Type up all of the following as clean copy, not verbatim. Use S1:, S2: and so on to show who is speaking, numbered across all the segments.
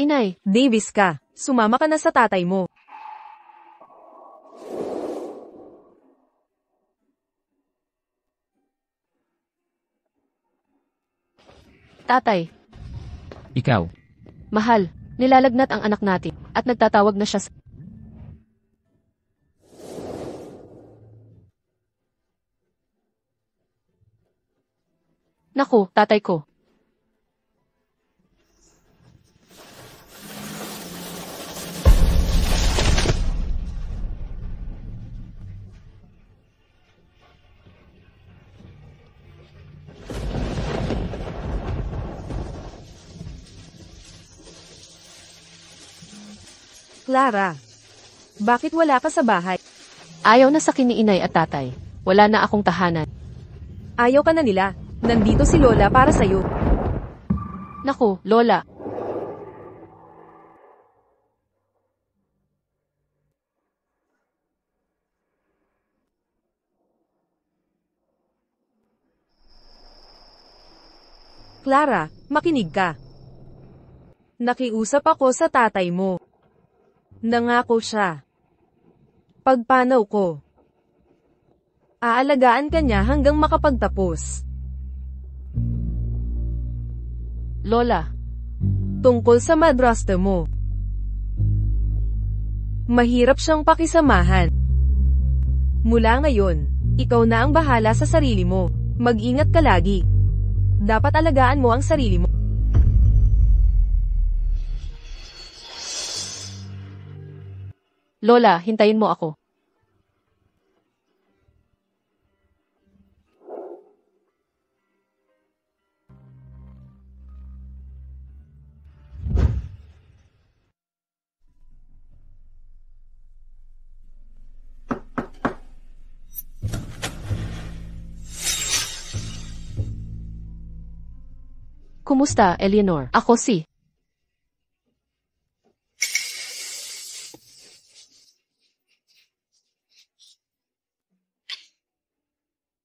S1: Inay,
S2: Davis ka, sumama ka na sa tatay mo.
S1: tatay,
S3: Ikaw.
S1: mahal, nilalagnat ang anak natin, at nagtatawag na siya sa... Naku, tatay ko.
S2: Clara, bakit wala ka sa bahay?
S1: Ayaw na sa ni inay at tatay. Wala na akong tahanan.
S2: Ayaw ka na nila. Nandito si Lola para sa'yo.
S1: Naku, Lola.
S2: Clara, makinig ka. Nakiusap ako sa tatay mo. Nangako siya. Pagpanaw ko, aalagaan ka niya hanggang makapagtapos.
S1: Lola,
S2: Tungkol sa madrasta mo, mahirap siyang pakisamahan. Mula ngayon, ikaw na ang bahala sa sarili mo. Mag-ingat ka lagi. Dapat alagaan mo ang sarili mo.
S1: Lola, hintayin mo ako. Kumusta, Eleanor? Ako si...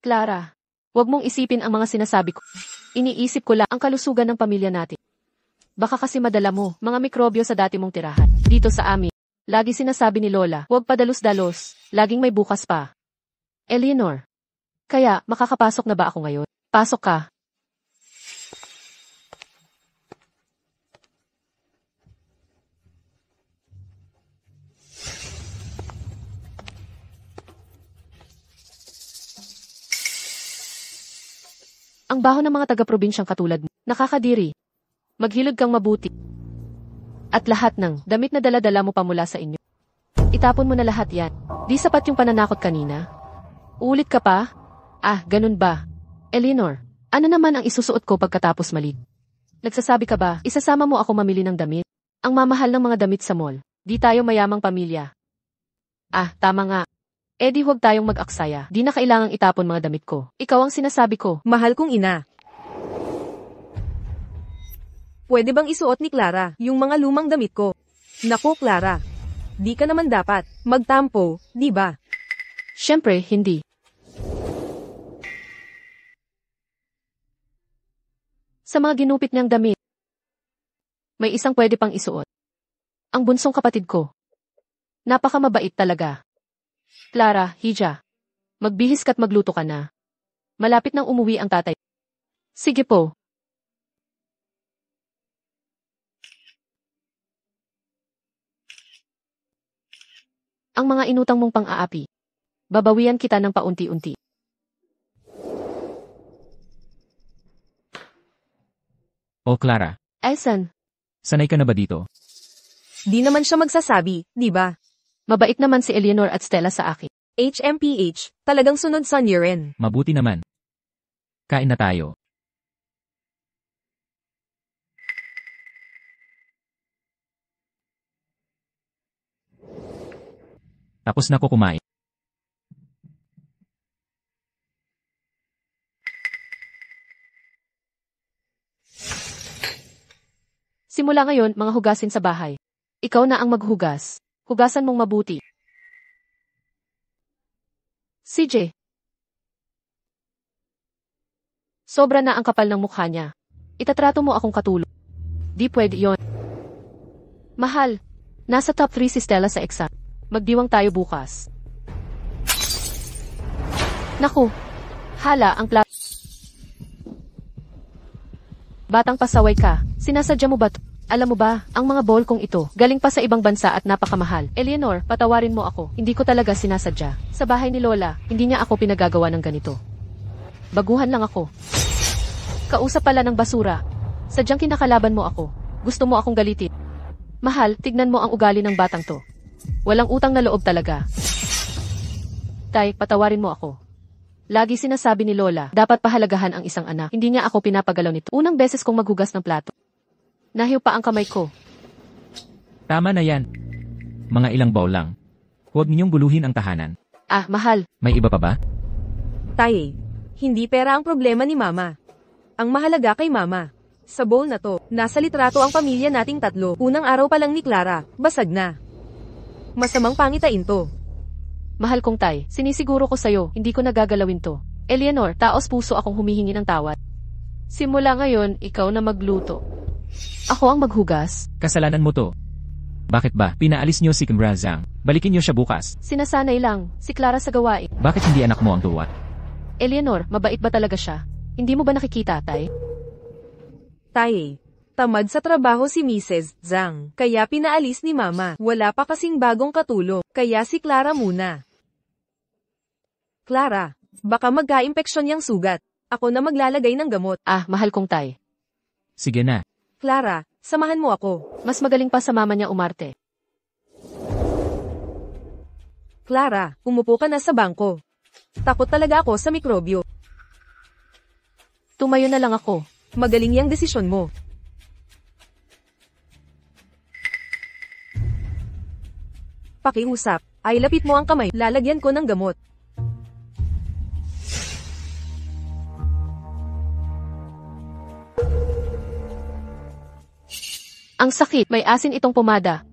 S1: Clara, huwag mong isipin ang mga sinasabi ko. Iniisip ko lang ang kalusugan ng pamilya natin. Baka kasi madala mo mga mikrobyo sa dati mong tirahan. Dito sa amin, lagi sinasabi ni Lola, huwag padalos-dalos, laging may bukas pa. Eleanor, kaya makakapasok na ba ako ngayon? Pasok ka. Ang baho ng mga taga-probinsyang katulad mo. Nakakadiri. Maghilod kang mabuti. At lahat ng damit na dala-dala mo pa mula sa inyo. Itapon mo na lahat yan. Di sapat yung pananakot kanina. Ulit ka pa? Ah, ganun ba? Eleanor, ano naman ang isusuot ko pagkatapos malig? Nagsasabi ka ba, isasama mo ako mamili ng damit? Ang mamahal ng mga damit sa mall. Di tayo mayamang pamilya. Ah, tama nga. Eh di huwag tayong mag-aksaya. Di na kailangang itapon mga damit ko. Ikaw ang sinasabi ko.
S2: Mahal kong ina. Pwede bang isuot ni Clara yung mga lumang damit ko? Naku, Clara. Di ka naman dapat magtampo, di ba?
S1: Siyempre, hindi. Sa mga ginupit niyang damit, may isang pwede pang isuot. Ang bunsong kapatid ko. Napakamabait talaga. Clara, Hija. Magbihis ka't magluto ka na. Malapit nang umuwi ang tatay. Sige po. Ang mga inutang mong pang-aapi. Babawian kita ng paunti-unti.
S3: O Clara,
S1: Elsan,
S3: sanay ka na ba dito?
S2: Di naman siya magsasabi, di ba?
S1: mabait naman si Eleanor at Stella sa akin.
S2: HMPH, talagang sunod sa niyo rin.
S3: Mabuti naman. Kain na tayo. Tapos na ko kumain.
S1: Simula ngayon, mga hugasin sa bahay. Ikaw na ang maghugas. Hugasan mong mabuti. CJ. Sobra na ang kapal ng mukha niya. Itatrato mo akong katulong. Di pwede yon. Mahal, nasa top 3 si Stella sa exam. Magdiwang tayo bukas. Naku, hala ang Batang pasaway ka, sinasadya mo ba to? Alam mo ba, ang mga bowl kong ito, galing pa sa ibang bansa at napakamahal. Eleanor, patawarin mo ako, hindi ko talaga sinasadya. Sa bahay ni Lola, hindi niya ako pinagagawa ng ganito. Baguhan lang ako. Kausap pala ng basura. Sadyang kinakalaban mo ako. Gusto mo akong galitin. Mahal, tignan mo ang ugali ng batang to. Walang utang na loob talaga. Tay, patawarin mo ako. Lagi sinasabi ni Lola, dapat pahalagahan ang isang anak. Hindi niya ako pinapagalaw nito. Unang beses kong maghugas ng plato. Nahiw pa ang kamay ko.
S3: Tama na yan. Mga ilang bowl lang. Huwag ninyong guluhin ang tahanan.
S1: Ah, mahal.
S3: May iba pa ba?
S2: Tay, hindi pera ang problema ni Mama. Ang mahalaga kay Mama. Sa bowl na to, nasa litrato ang pamilya nating tatlo. Unang araw pa lang ni Clara, basag na. Masamang pangitain to.
S1: Mahal kong tay, sinisiguro ko sa'yo, hindi ko nagagalawin to. Eleanor, taos puso akong humihingi ng tawad. Simula ngayon, ikaw na magluto. Ako ang maghugas.
S3: Kasalanan mo to. Bakit ba? Pinaalis niyo si Kimra Zhang. Balikin niyo siya bukas.
S1: Sinasanay lang, si Clara sa gawain.
S3: Bakit hindi anak mo ang tuwa?
S1: Eleanor, mabait ba talaga siya? Hindi mo ba nakikita, tay?
S2: Tay, tamad sa trabaho si Mrs. Zhang, kaya pinaalis ni Mama. Wala pa kasing bagong katulong, kaya si Clara muna. Clara, baka magka-impeksyon yang sugat. Ako na maglalagay ng gamot.
S1: Ah, mahal kong tay.
S3: Sige na.
S2: Clara, samahan mo ako.
S1: Mas magaling pa sa mama niya umarte.
S2: Clara, umupo ka na sa bangko. Takot talaga ako sa mikrobyo.
S1: Tumayo na lang ako.
S2: Magaling yang desisyon mo. Pakiusap, ay lapit mo ang kamay, lalagyan ko ng gamot.
S1: Ang sakit, may asin itong pomada.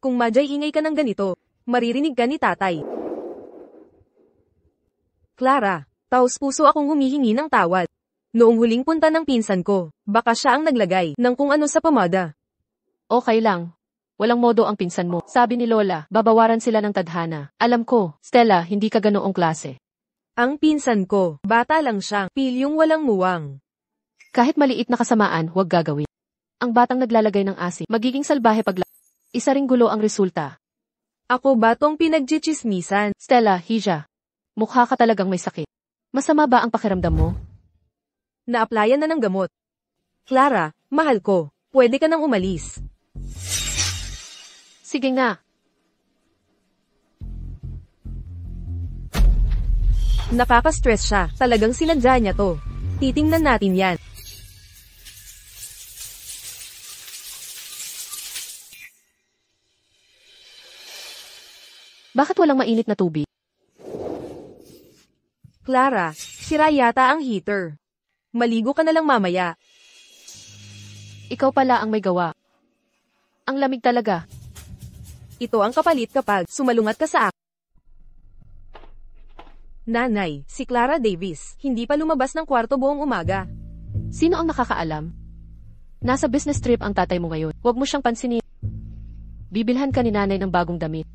S2: Kung madyay ingay ka ng ganito, maririnig ka ni tatay. Clara, taos puso akong humihingi ng tawad. Noong huling punta ng pinsan ko, baka siya ang naglagay ng kung ano sa pomada.
S1: Okay lang. Walang modo ang pinsan mo. Sabi ni Lola, babawaran sila ng tadhana. Alam ko, Stella, hindi ka ganoong klase.
S2: Ang pinsan ko, bata lang siyang, pilyong walang muwang.
S1: Kahit maliit na kasamaan, huwag gagawin. Ang batang naglalagay ng asin, magiging salbahe isa ring gulo ang resulta.
S2: Ako ba tong pinagchichismisan?
S1: Stella, Hija, mukha ka talagang may sakit. Masama ba ang pakiramdam mo?
S2: Na-applyan na ng gamot. Clara, mahal ko, pwede ka nang umalis.
S1: Sige nga.
S2: Nakaka-stress siya, talagang sinadya niya to. Titingnan natin yan.
S1: Bakit walang mainit na tubig?
S2: Clara, sira yata ang heater. Maligo ka na lang mamaya.
S1: Ikaw pala ang may gawa. Ang lamig talaga.
S2: Ito ang kapalit kapag sumalungat ka sa akin. Nanay, si Clara Davis, hindi pa lumabas ng kwarto buong umaga.
S1: Sino ang nakakaalam? Nasa business trip ang tatay mo ngayon. Huwag mo siyang pansinin. Bibilhan ka ni nanay ng bagong damit.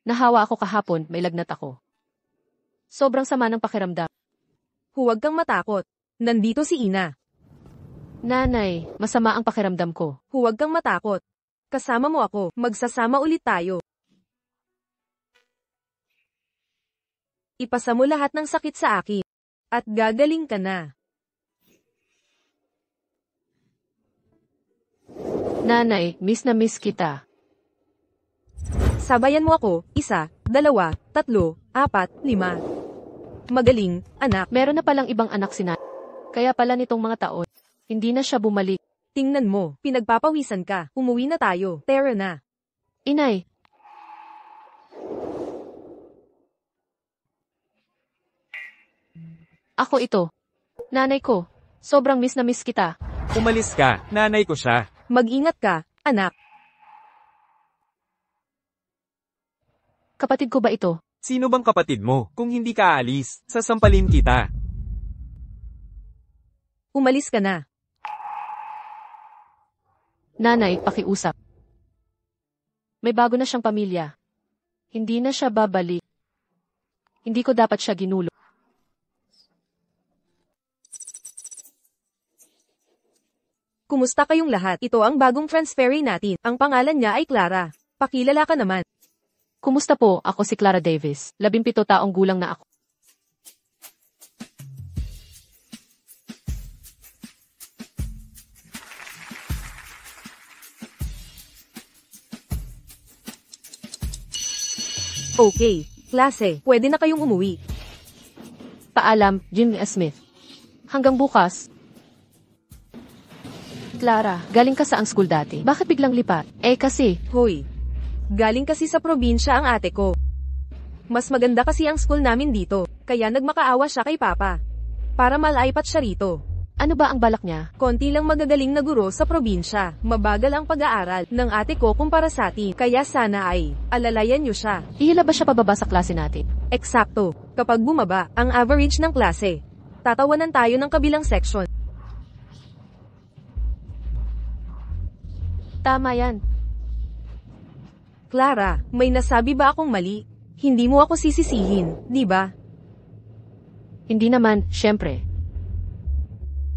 S1: Nahawa ako kahapon, may lagnat ako. Sobrang sama ng pakiramdam.
S2: Huwag kang matakot. Nandito si Ina.
S1: Nanay, masama ang pakiramdam ko.
S2: Huwag kang matakot. Kasama mo ako, magsasama ulit tayo. Ipasa mo lahat ng sakit sa akin. At gagaling ka na.
S1: Nanay, miss na miss kita.
S2: Sabayan mo ako, 1, 2, 3, 4, 5. Magaling, anak.
S1: Meron na palang ibang anak si nanay. Kaya pala nitong mga taon, hindi na siya bumalik.
S2: Tingnan mo, pinagpapawisan ka. Umuwi na tayo. Tara na.
S1: Inay. Ako ito. Nanay ko. Sobrang miss na miss kita.
S4: Umalis ka, nanay ko siya.
S2: Mag-ingat ka, anak.
S1: Kapatid ko ba ito?
S4: Sino bang kapatid mo? Kung hindi ka aalis, sasampalin kita.
S2: Umalis ka na.
S1: Nanay, pakiusap. May bago na siyang pamilya. Hindi na siya babalik. Hindi ko dapat siya ginulo.
S2: Kumusta kayong lahat? Ito ang bagong transferee natin. Ang pangalan niya ay Clara. Pakilala ka naman.
S1: Kumusta po? Ako si Clara Davis. 17 taong gulang na ako.
S2: Okay, klase, pwede na kayong umuwi.
S1: Paalam, Jimmy Smith. Hanggang bukas. Clara, galing ka sa ang school dati. Bakit biglang lipat? Kasi,
S2: Hoy, galing kasi sa probinsya ang ate ko. Mas maganda kasi ang school namin dito, kaya nagmakaawa siya kay Papa. Para malaipat siya rito.
S1: ano ba ang balak niya?
S2: Konti lang magagaling na guro sa probinsya. Mabagal ang pag-aaral ng ate ko kumpara sa atin. Kaya sana ay, alalayan niyo siya.
S1: Ihila ba siya pababa sa klase natin?
S2: Eksakto. Kapag bumaba, ang average ng klase. Tatawanan tayo ng kabilang section.
S1: Tama yan.
S2: Clara, may nasabi ba akong mali? Hindi mo ako sisisihin, di ba?
S1: Hindi naman, syempre.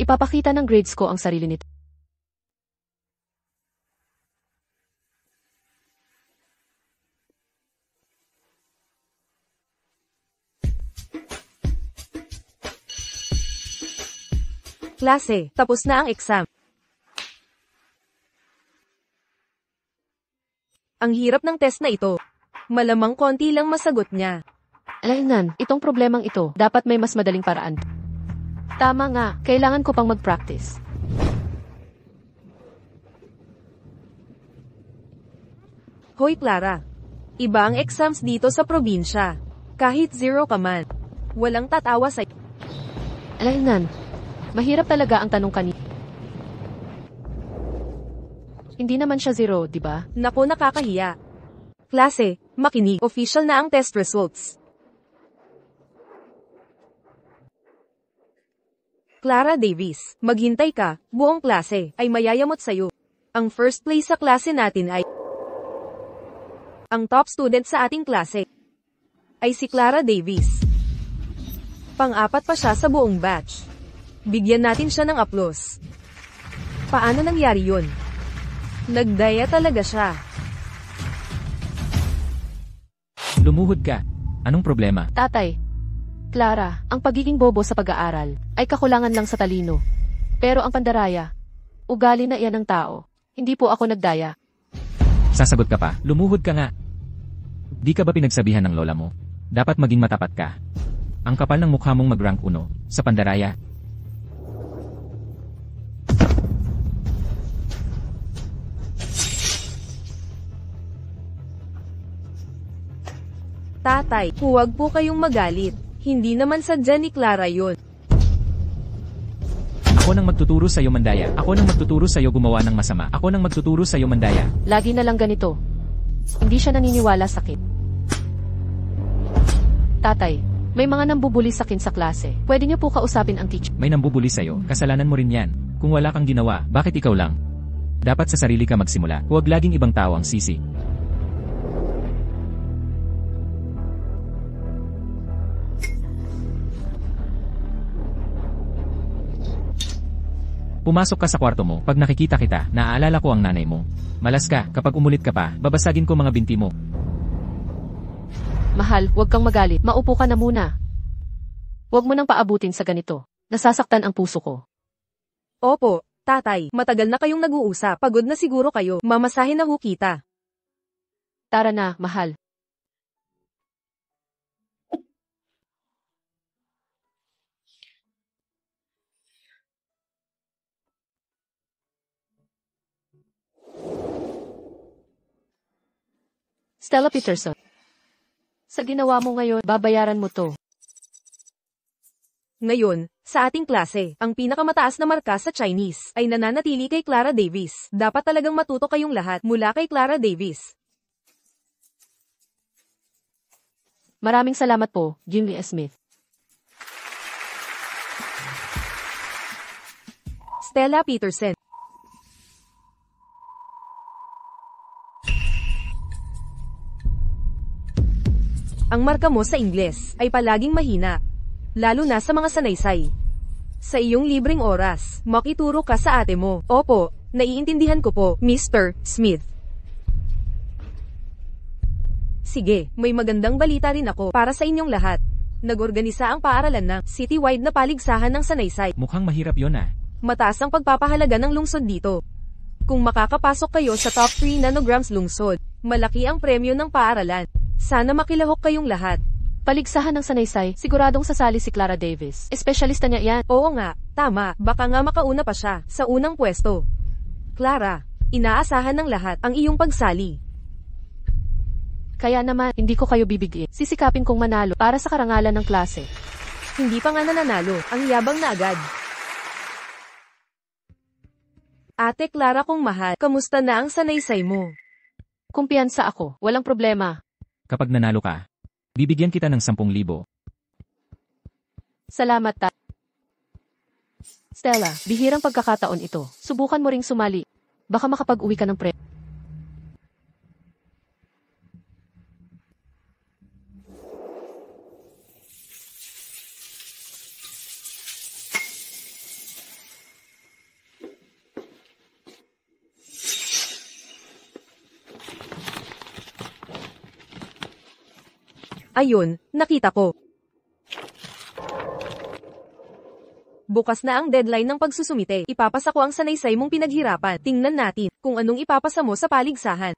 S1: Ipapakita ng grades ko ang sarili nito.
S2: Klase, tapos na ang exam. Ang hirap ng test na ito. Malamang konti lang masagot niya.
S1: Alaynan, itong problemang ito, dapat may mas madaling paraan. Tama nga, kailangan ko pang mag-practice.
S2: Hoy Clara, iba ang exams dito sa probinsya. Kahit 0 ka man, walang tatawa sa...
S1: Alaynan, mahirap talaga ang tanong kanina. Hindi naman siya 0, di ba?
S2: Naku, nakakahiya. Klase, makinig. Official na ang test results. Clara Davis, maghintay ka, buong klase ay mayayamot sa'yo. Ang first place sa klase natin ay... Ang top student sa ating klase ay si Clara Davis. Pang-apat pa siya sa buong batch. Bigyan natin siya ng aplos. Paano nangyari yun? Nagdaya talaga siya.
S3: Lumuhod ka. Anong problema?
S1: Tatay, Clara, ang pagiging bobo sa pag-aaral ay kakulangan lang sa talino. Pero ang pandaraya, ugali na iyan ng tao. Hindi po ako nagdaya.
S3: Sasagot ka pa. Lumuhod ka nga. Di ka ba pinagsabihan ng lola mo? Dapat maging matapat ka. Ang kapal ng mukha mong mag-rank 1 sa pandaraya.
S2: Tatay, huwag po kayong magalit. Hindi naman sadya ni Clara yun.
S3: Ako nang magtuturo sa iyo, Mandaya. Ako nang magtuturo sa iyo gumawa ng masama. Ako nang magtuturo sa iyo, Mandaya.
S1: Lagi na lang ganito. Hindi siya naniniwala sa akin. Tatay, may mga nambubuli sa akin sa klase. Pwede niyo po kausapin ang teacher.
S3: May nambubuli sa iyo. Kasalanan mo rin yan. Kung wala kang ginawa, bakit ikaw lang? Dapat sa sarili ka magsimula. Huwag laging ibang tao ang sisi. Pumasok ka sa kwarto mo, pag nakikita kita, naaalala ko ang nanay mo. Malas ka, kapag umulit ka pa, babasagin ko mga binti mo.
S1: Mahal, huwag kang magalit. Maupo ka na muna. Huwag mo nang paabutin sa ganito. Nasasaktan ang puso ko.
S2: Opo, tatay, matagal na kayong nag-uusap. Pagod na siguro kayo. Mamasahin na ho kita.
S1: Tara na, mahal. Stella Peterson. Sa ginawa mo ngayon, babayaran mo to.
S2: Ngayon, sa ating klase, ang pinakamataas na marka sa Chinese ay nananatili kay Clara Davis. Dapat talagang matuto kayong lahat mula kay Clara Davis.
S1: Maraming salamat po, Jimmy Smith.
S2: Stella Peterson. Ang marka mo sa Ingles ay palaging mahina, lalo na sa mga sanaysay. Sa iyong libreng oras, makituro ka sa ate mo. Opo, naiintindihan ko po, Mr. Smith. Sige, may magandang balita rin ako para sa inyong lahat. Nag-organisa ang paaralan ng citywide na paligsahan ng sanaysay.
S3: Mukhang mahirap yon ah.
S2: Mataas ang pagpapahalaga ng lungsod dito. Kung makakapasok kayo sa top 3 nanograms lungsod, malaki ang premyo ng paaralan. Sana makilahok kayong lahat.
S1: Paligsahan ng sanaysay, siguradong sasali si Clara Davis. Espesyalista niya yan.
S2: Oo nga, tama, baka nga makauna pa siya sa unang pwesto. Clara, inaasahan ng lahat ang iyong pagsali.
S1: Kaya naman, hindi ko kayo bibigyan. Sisikapin kong manalo para sa karangalan ng klase.
S2: Hindi pa nga nananalo, ang yabang na agad. Ate Clara kong mahal, kamusta na ang sanaysay mo?
S1: Kumpiyansa ako, walang problema.
S3: Kapag nanalo ka, bibigyan kita ng 10,000.
S1: Salamat ta. Stella, bihirang pagkakataon ito. Subukan mo ring sumali. Baka makapag-uwi ka ng pre.
S2: Ayun, nakita ko. Bukas na ang deadline ng pagsusumite. Ipapasa ko ang sanaysay mong pinaghirapan. Tingnan natin kung anong ipapasa mo sa paligsahan.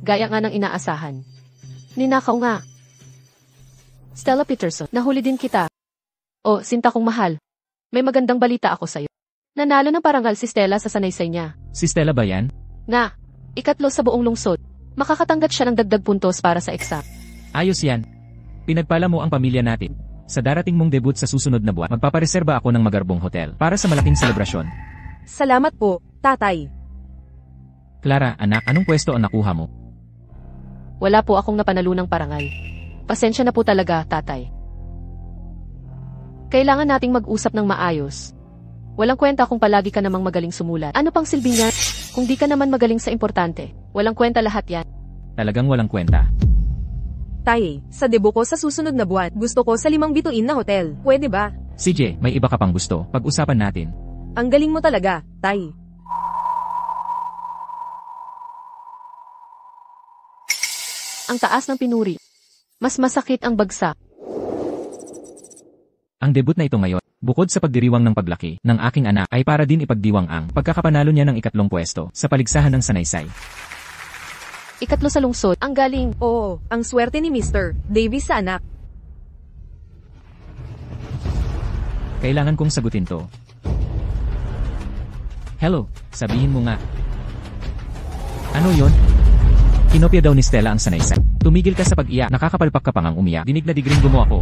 S1: Gaya nga ng inaasahan. Ninakaw nga. Stella Peterson, nahuli din kita. O, sinta kong mahal. May magandang balita ako sa'yo. Nanalo ng parangal si Stella sa sanaysay niya.
S3: Si Stella ba yan?
S1: Na, 3 sa buong lungsod. Makakatanggap siya ng dagdag puntos para sa exam.
S3: Ayos yan. Pinagpala mo ang pamilya natin. Sa darating mong debut sa susunod na buwan, magpapareserba ako ng magarbong hotel para sa malaking selebrasyon.
S2: Salamat po, tatay.
S3: Clara, anak, anong pwesto ang nakuha mo?
S1: Wala po akong napanalunang parangal. Pasensya na po talaga, tatay. Kailangan nating mag-usap ng maayos. Walang kwenta kung palagi ka namang magaling sumulat. Ano pang silbi niya? Kung di ka naman magaling sa importante, walang kwenta lahat yan.
S3: Talagang walang kwenta.
S2: Tay, sa debut ko sa susunod na buwan, gusto ko sa 5 bituin na hotel. Pwede ba?
S3: CJ, may iba ka pang gusto. Pag-usapan natin.
S2: Ang galing mo talaga, tay.
S1: Ang taas ng pinuri. Mas masakit ang bagsak.
S3: Ang debut na ito ngayon, bukod sa pagdiriwang ng paglaki ng aking anak ay para din ipagdiwang ang pagkakapanalo niya ng 3 pwesto sa paligsahan ng sanaysay.
S1: 3 sa lungsod, ang galing.
S2: Oo, ang swerte ni Mr. Davis sa anak.
S3: Kailangan kong sagutin to. Hello, sabihin mo nga. Ano yon? Kinopya daw ni Stella ang sanaysay. Tumigil ka sa pag-iyak, nakakapalpak ka pang ang umiyak. Dinig na digring mo ako.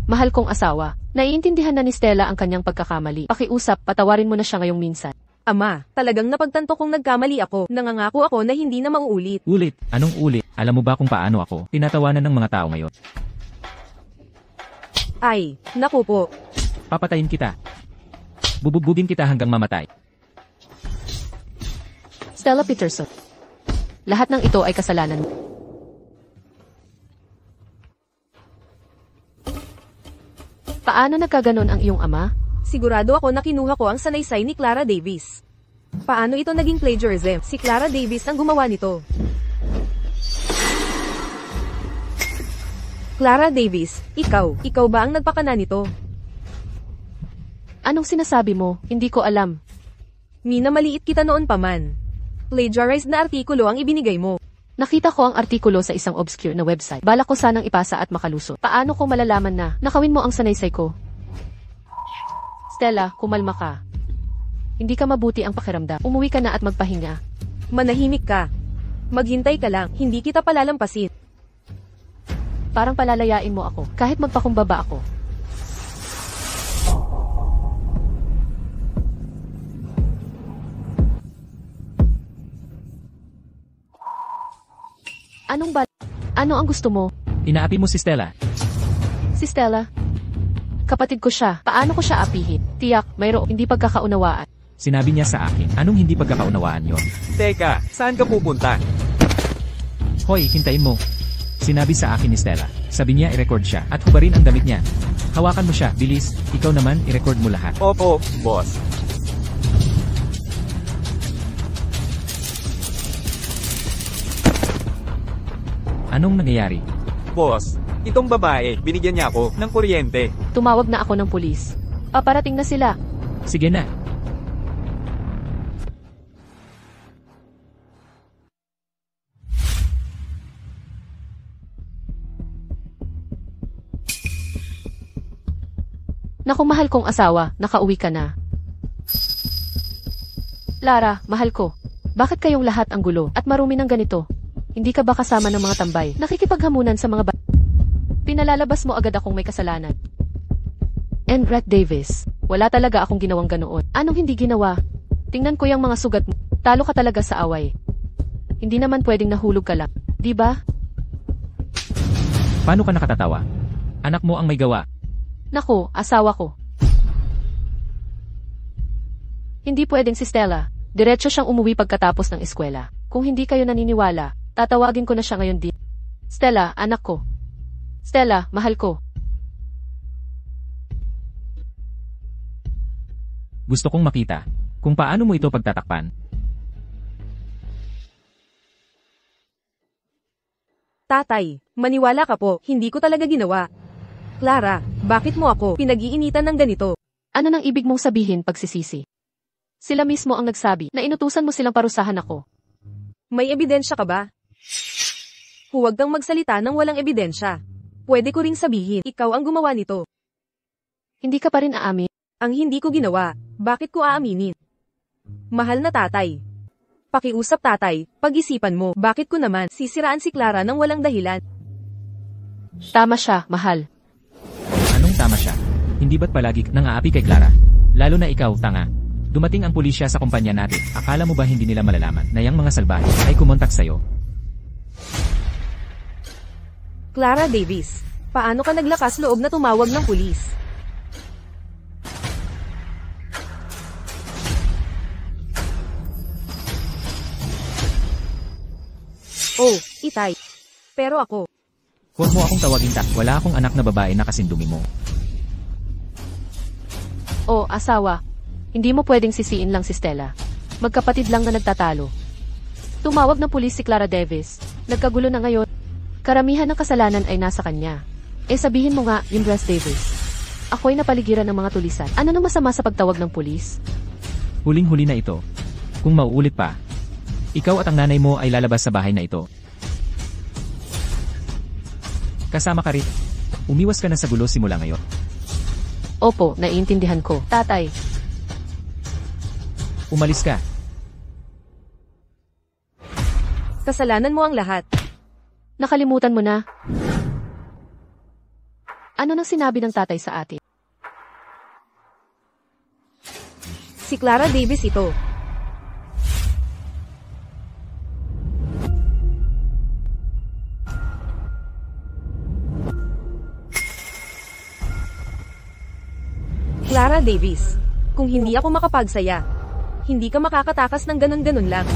S1: Mahal kong asawa, naiintindihan na ni Stella ang kanyang pagkakamali. Pakiusap, patawarin mo na siya ngayong minsan.
S2: Ama, talagang napagtanto kong nagkamali ako. Nangangako ako na hindi na mauulit.
S3: Ulit? Anong ulit? Alam mo ba kung paano ako tinatawanan ng mga tao ngayon?
S2: Ay, naku po.
S3: Papatayin kita. Bububugin kita hanggang mamatay.
S1: Stella Peterson. Lahat ng ito ay kasalanan mo. Paano nagkaganon ang iyong ama?
S2: Sigurado ako na kinuha ko ang sanaysay ni Clara Davis. Paano ito naging plagiarism? Si Clara Davis ang gumawa nito. Clara Davis, ikaw ba ang nagpakana nito?
S1: Anong sinasabi mo? Hindi ko alam.
S2: Mina, maliit kita noon pa man. Plagiarized na artikulo ang ibinigay mo.
S1: Nakita ko ang artikulo sa isang obscure na website. Balak ko sanang ipasa at makalusot. Paano ko malalaman na nakawin mo ang sanaysay ko? Stella, kumalma ka. Hindi ka mabuti ang pakiramdam. Umuwi ka na at magpahinga.
S2: Manahimik ka. Maghintay ka lang, hindi kita palalampasin.
S1: Parang palalayain mo ako, kahit magpakumbaba ako. Ano ang gusto mo?
S3: Inaapi mo si Stella.
S1: Si Stella? Kapatid ko siya. Paano ko siya apihin? Tiyak, mayroong hindi pagkakaunawaan.
S3: Sinabi niya sa akin, anong hindi pagkakaunawaan yon?
S4: Teka, saan ka pupunta?
S3: Hoy, hintayin mo. Sinabi sa akin ni Stella. Sabi niya i-record siya at hubarin ang damit niya. Hawakan mo siya, bilis. Ikaw naman, i-record mo lahat.
S4: Opo, boss.
S3: Anong nangyayari?
S4: Boss, itong babae, binigyan niya ako ng kuryente.
S1: Tumawag na ako ng pulis. Paparating na sila.
S3: Sige na.
S1: Naku, mahal kong asawa, nakauwi ka na. Lara, mahal ko. Bakit kayong lahat ang gulo at marumi ng ganito? Hindi ka ba kasama ng mga tambay? Nakikipaghamunan sa mga Pinalalabas mo agad akong may kasalanan. And Brett Davis, wala talaga akong ginawang ganoon. Anong hindi ginawa? Tingnan ko yung mga sugat mo. Talo ka talaga sa away. Hindi naman pwedeng nahulog ka lang, di ba?
S3: Paano ka nakatatawa? Anak mo ang may gawa.
S1: Naku, asawa ko. Hindi pwedeng si Stella. Diretso siyang umuwi pagkatapos ng eskwela. Kung hindi kayo naniniwala, tatawagin ko na siya ngayon din. Stella, anak ko. Stella, mahal ko.
S3: Gusto kong makita kung paano mo ito pagtatakpan.
S2: Tatay, maniwala ka po, hindi ko talaga ginawa. Clara, bakit mo ako pinag-iinitan ng ganito?
S1: Ano nang ibig mong sabihin pagsisisi? Sila mismo ang nagsabi na inutusan mo silang parusahan ako.
S2: May ebidensya ka ba? Huwag kang magsalita ng walang ebidensya. Pwede ko ring sabihin, ikaw ang gumawa nito.
S1: Hindi ka pa rin aamin?
S2: Ang hindi ko ginawa, bakit ko aaminin? Mahal na tatay. Pakiusap tatay, pag-isipan mo, bakit ko naman sisiraan si Clara ng walang dahilan?
S1: Tama siya, mahal.
S3: Anong tama siya? Hindi ba't palagi nang aapi kay Clara? Lalo na ikaw, tanga. Dumating ang pulisya sa kumpanya natin. Akala mo ba hindi nila malalaman na yung mga salbahe ay kumontak sa'yo?
S2: Clara Davis, paano ka naglakas loob na tumawag ng pulis? Oh, Itay. Pero ako.
S3: Huwag mo akong tawagin wala akong anak na babae na kasindumi mo.
S1: Oh, asawa. Hindi mo pwedeng sisiin lang si Stella. Magkapatid lang na nagtatalo. Tumawag ng pulis si Clara Davis. Nagkagulo na ngayon. Karamihan ng kasalanan ay nasa kanya. Sabihin mo nga, yung Brett Davis. Ako'y napaligiran ng mga tulisan. Ano nang masama sa pagtawag ng pulis?
S3: Huling-huli na ito. Kung mauulit pa, ikaw at ang nanay mo ay lalabas sa bahay na ito. Kasama ka rin. Umiwas ka na sa gulo simula ngayon.
S1: Opo, naiintindihan ko. Tatay.
S3: Umalis ka.
S2: Kasalanan mo ang lahat.
S1: Nakalimutan mo na. Ano nang sinabi ng tatay sa atin?
S2: Si Clara Davis ito. Clara Davis, kung hindi ako makapagsaya, hindi ka makakatakas ng ganun-ganun lang.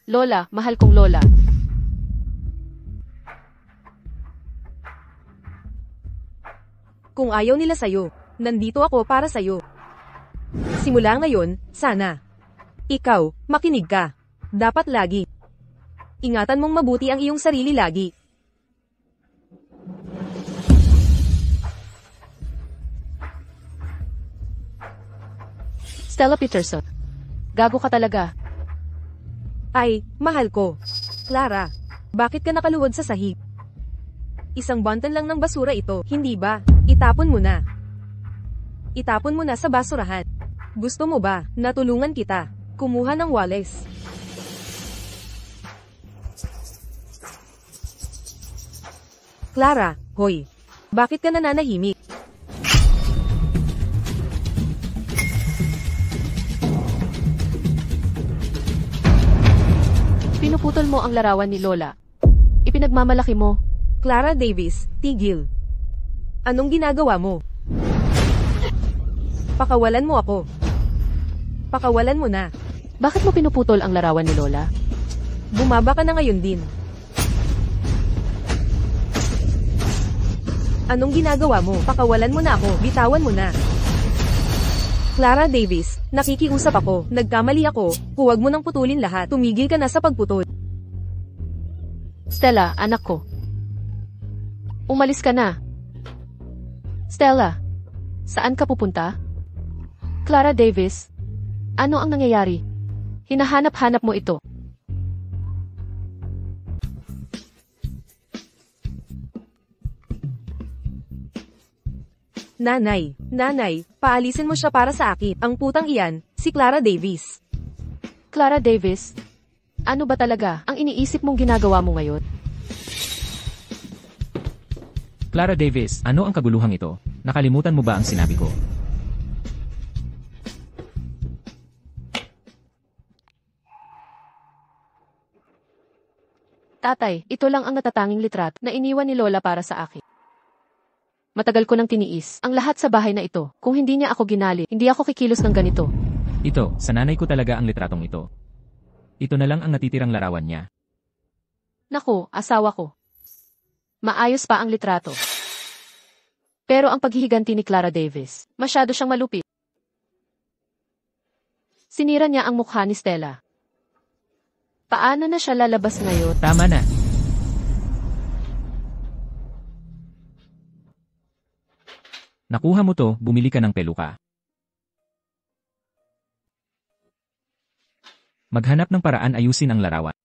S1: Lola, mahal kong Lola.
S2: Kung ayaw nila sa'yo, nandito ako para sa'yo. Simula ngayon, sana. Ikaw, makinig ka. Dapat lagi. Ingatan mong mabuti ang iyong sarili lagi.
S1: Stella Peterson. Gago ka talaga.
S2: Ay, mahal ko. Clara, bakit ka nakaluhod sa sahig? Isang bantan lang ng basura ito, hindi ba? Itapon mo na. Itapon mo na sa basurahan. Gusto mo ba, natulungan kita? Kumuha ng Wallace. Clara, hoy. Bakit ka nananahimik?
S1: Pinuputol mo ang larawan ni Lola. Ipinagmamalaki mo.
S2: Clara Davis, tigil. Anong ginagawa mo? Pakawalan mo ako. Pakawalan mo na.
S1: Bakit mo pinuputol ang larawan ni Lola?
S2: Bumaba ka na ngayon din. Anong ginagawa mo? Pakawalan mo na ako. Bitawan mo na. Clara Davis, nakikiusap ako. Nagkamali ako. Huwag mo nang putulin lahat. Tumigil ka na sa pagputol.
S1: Stella, anak ko. Umalis ka na. Stella, saan ka pupunta? Clara Davis, ano ang nangyayari? Hinahanap-hanap mo ito.
S2: Nanay, paalisin mo siya para sa akin. Ang putang iyan, si Clara Davis.
S1: Clara Davis, ano ba talaga ang iniisip mong ginagawa mo ngayon?
S3: Clara Davis, ano ang kaguluhang ito? Nakalimutan mo ba ang sinabi ko?
S1: Tatay, ito lang ang natatanging litrato na iniwan ni Lola para sa akin. Matagal ko nang tiniis ang lahat sa bahay na ito. Kung hindi niya ako ginali, hindi ako kikilos ng ganito.
S3: Ito, sa nanay ko talaga ang litratong ito. Ito na lang ang natitirang larawan niya.
S1: Naku, asawa ko. Maayos pa ang litrato. Pero ang paghihiganti ni Clara Davis, masyado siyang malupit. Sinira niya ang mukha ni Stella. Paano na siya lalabas ngayon?
S3: Tama na. Nakuha mo to, bumili ka ng peluka. Maghanap ng paraan ayusin ang larawan.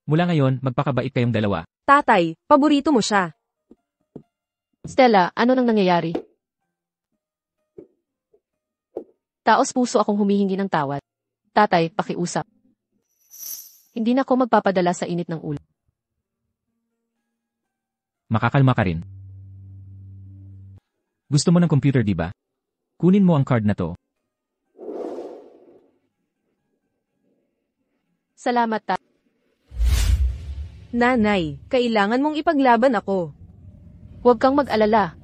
S3: Mula ngayon, magpakabait kayong dalawa.
S2: Tatay, paborito mo siya.
S1: Stella, ano nang nangyayari? Taos puso akong humihingi ng tawad. Tatay, pakiusap. Hindi na ako magpapadala sa init ng ulo.
S3: Makakalma ka rin. Gusto mo ng computer, di ba? Kunin mo ang card na to.
S1: Salamat,
S2: Nanay, kailangan mong ipaglaban ako.
S1: Huwag kang mag-alala.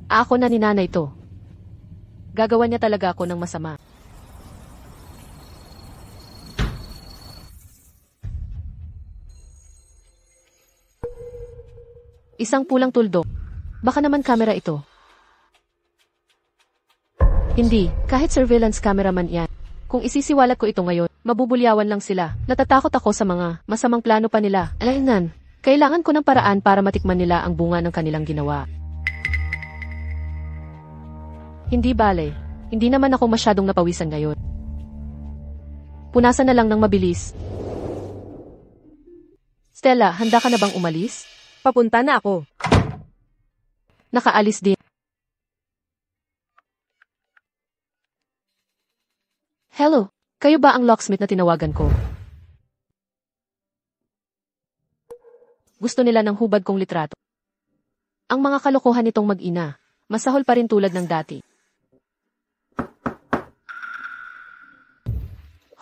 S1: Ako na ni nanay to. Gagawan niya talaga ako ng masama. Isang pulang tuldok. Baka naman kamera ito. Hindi, kahit surveillance cameraman yan. Kung isisiwalat ko ito ngayon, mabubulyawan lang sila. Natatakot ako sa mga masamang plano pa nila. Alaynan, kailangan ko ng paraan para matikman nila ang bunga ng kanilang ginawa. Hindi bale, hindi naman ako masyadong napawisan ngayon. Punasan na lang ng mabilis. Stella, handa ka na bang umalis?
S2: Papunta na ako.
S1: Nakaalis din. Hello, kayo ba ang locksmith na tinawagan ko? Gusto nila ng hubad kong litrato. Ang mga kalokohan nitong mag-ina, masahol pa rin tulad ng dati.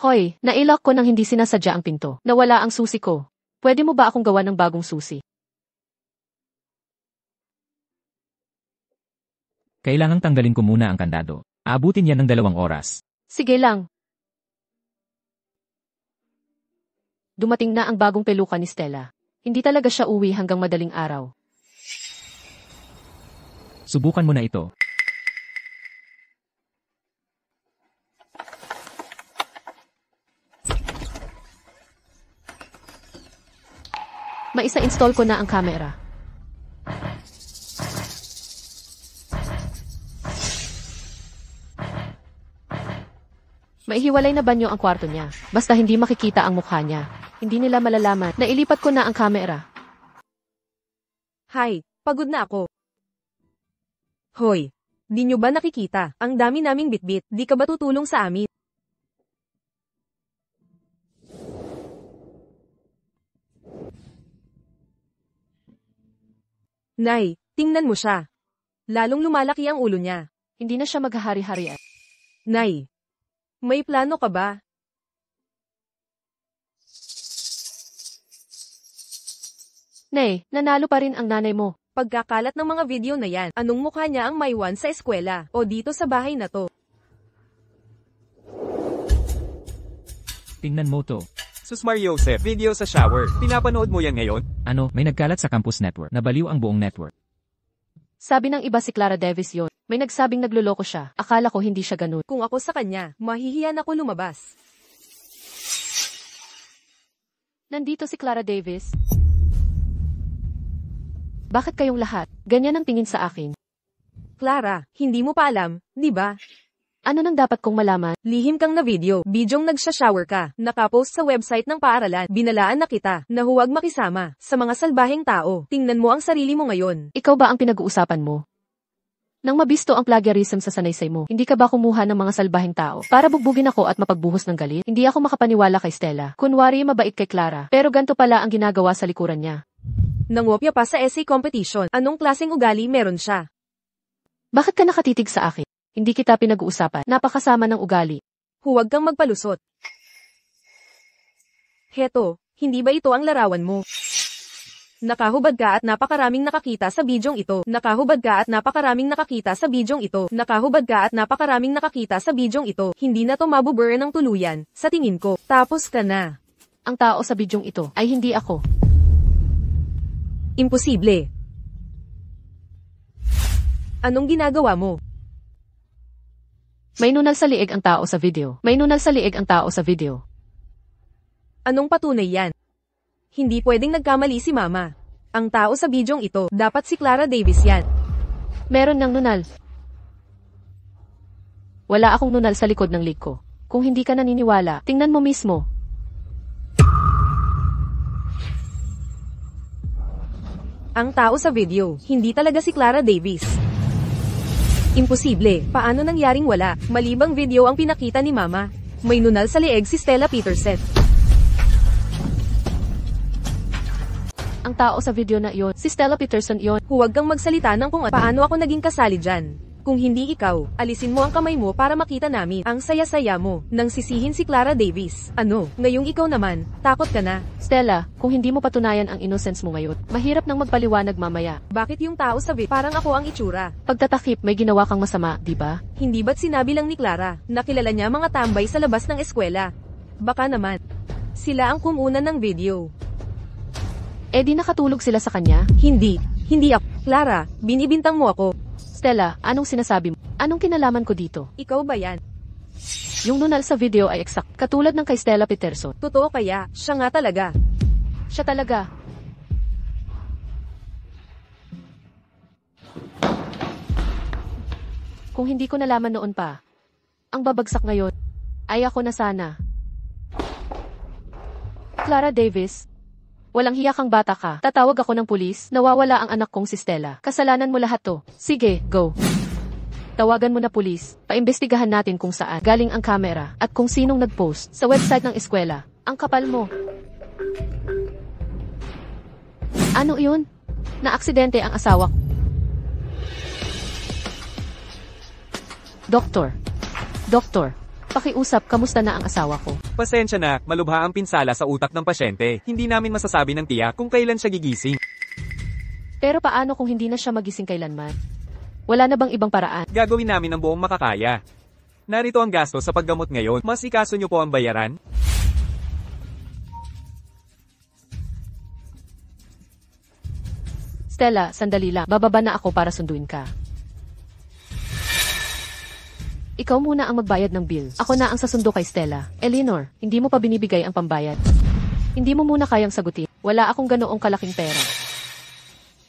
S1: Hoy, nailak ko nang hindi sinasadya ang pinto. Nawala ang susi ko. Pwede mo ba akong gawa ng bagong susi?
S3: Kailangang tanggalin ko muna ang kandado. Aabutin yan ng 2 oras.
S1: Sige lang. Dumating na ang bagong peluka ni Stella. Hindi talaga siya uwi hanggang madaling araw.
S3: Subukan mo na ito.
S1: Maisa-install ko na ang camera. Maihiwalay na banyo ang kwarto niya. Basta hindi makikita ang mukha niya. Hindi nila malalaman na ilipat ko na ang kamera.
S2: Hay, pagod na ako. Hoy, di nyo ba nakikita? Ang dami naming bitbit. Di ka ba tutulong sa amin? Nay, tingnan mo siya. Lalong lumalaki ang ulo niya.
S1: Hindi na siya maghahari-harian.
S2: Nay, may plano ka ba?
S1: Nay, nanalo pa rin ang nanay mo.
S2: Pagkakalat ng mga video na yan, anong mukha niya ang maiwan sa eskwela o dito sa bahay na to?
S3: Tingnan mo to.
S4: Susmar Joseph, video sa shower. Pinapanood mo yan ngayon?
S3: Ano, may nagkalat sa campus network. Nabaliw ang buong network.
S1: Sabi ng iba si Clara Davis yon. May nagsabing nagluloko siya. Akala ko hindi siya ganun.
S2: Kung ako sa kanya, mahihiyan ako lumabas.
S1: Nandito si Clara Davis. Bakit kayong lahat? Ganyan ang tingin sa akin.
S2: Clara, hindi mo pa alam, di ba?
S1: Ano nang dapat kong malaman?
S2: Lihim kang na video, bidyong nagsha-shower ka, nakapost sa website ng paaralan, binalaan na kita, na huwag makisama, sa mga salbaheng tao. Tingnan mo ang sarili mo ngayon.
S1: Ikaw ba ang pinag-uusapan mo? Nang mabisto ang plagiarism sa sanaysay mo, hindi ka ba kumuha ng mga salbaheng tao para bugbugin ako at mapagbuhos ng galit? Hindi ako makapaniwala kay Stella. Kunwari mabait kay Clara, pero ganito pala ang ginagawa sa likuran niya.
S2: Nangopya pa sa essay competition, anong klaseng ugali meron siya?
S1: Bakit ka nakatitig sa akin? Hindi kita pinag-uusapan. Napakasama ng ugali.
S2: Huwag kang magpalusot. Heto, hindi ba ito ang larawan mo? Nakahubad ka at napakaraming nakakita sa bidyong ito. Nakahubad ka at napakaraming nakakita sa bidyong ito. Nakahubad ka at napakaraming nakakita sa bidyong ito. Hindi na to mabuburn ng tuluyan, sa tingin ko. Tapos ka na.
S1: Ang tao sa bidyong ito ay hindi ako.
S2: Imposible. Anong ginagawa mo?
S1: May nunal sa liig ang tao sa video. May nunal sa liig ang tao sa video.
S2: Anong patunay yan? Hindi pwedeng nagkamali si Mama. Ang tao sa bidyong ito, dapat si Clara Davis yan.
S1: Meron ng nunal. Wala akong nunal sa likod ng lig ko. Kung hindi ka naniniwala, tingnan mo mismo.
S2: Ang tao sa video, hindi talaga si Clara Davis. Imposible, paano nangyaring wala? Malibang video ang pinakita ni Mama. May nunal sa lieg si Stella Peterson.
S1: Ang tao sa video na iyon, si Stella Peterson iyon.
S2: Huwag kang magsalita ng kung paano ako naging kasali dyan. Kung hindi ikaw, alisin mo ang kamay mo para makita namin ang saya-saya mo nang sisihin si Clara Davis. Ano, ngayong ikaw naman, takot ka na.
S1: Stella, kung hindi mo patunayan ang innocence mo ngayon, mahirap nang magpaliwanag mamaya.
S2: Bakit yung tao sa video parang ako ang itsura?
S1: Pagtatakip, may ginawa kang masama, di ba?
S2: Hindi ba't sinabi lang ni Clara, na kilala niya mga tambay sa labas ng eskwela? Baka naman. Sila ang kumunan ng video.
S1: Eh di nakatulog sila sa kanya?
S2: Hindi ako. Clara, binibintang mo ako.
S1: Stella, anong sinasabi mo? Anong kinalaman ko dito?
S2: Ikaw ba yan?
S1: Yung nunal sa video ay exact, katulad ng kay Stella Peterson.
S2: Totoo kaya, siya nga talaga.
S1: Siya talaga. Kung hindi ko nalaman noon pa, ang babagsak ngayon, ay ako na sana. Clara Davis, walang hiya kang bata ka. Tatawag ako ng pulis, nawawala ang anak kong si Stella. Kasalanan mo lahat to. Sige, go. Tawagan mo na pulis, paimbestigahan natin kung saan galing ang kamera, at kung sinong nag-post sa website ng eskwela. Ang kapal mo. Ano iyon? Na-aksidente ang asawa ko. Doktor, pakiusap, kamusta na ang asawa ko?
S4: Pasensya na, malubha ang pinsala sa utak ng pasyente. Hindi namin masasabi ng tiyak kung kailan siya gigising.
S1: Pero paano kung hindi na siya magising kailanman? Wala na bang ibang paraan?
S4: Gagawin namin ang buong makakaya. Narito ang gasto sa paggamot ngayon. Mas ikaso niyo po ang bayaran?
S1: Stella, sandali lang. Bababa na ako para sunduin ka. Ikaw muna ang magbayad ng bill. Ako na ang sasundo kay Stella. Eleanor, hindi mo pa binibigay ang pambayad. Hindi mo muna kayang sagutin. Wala akong ganoong kalaking pera.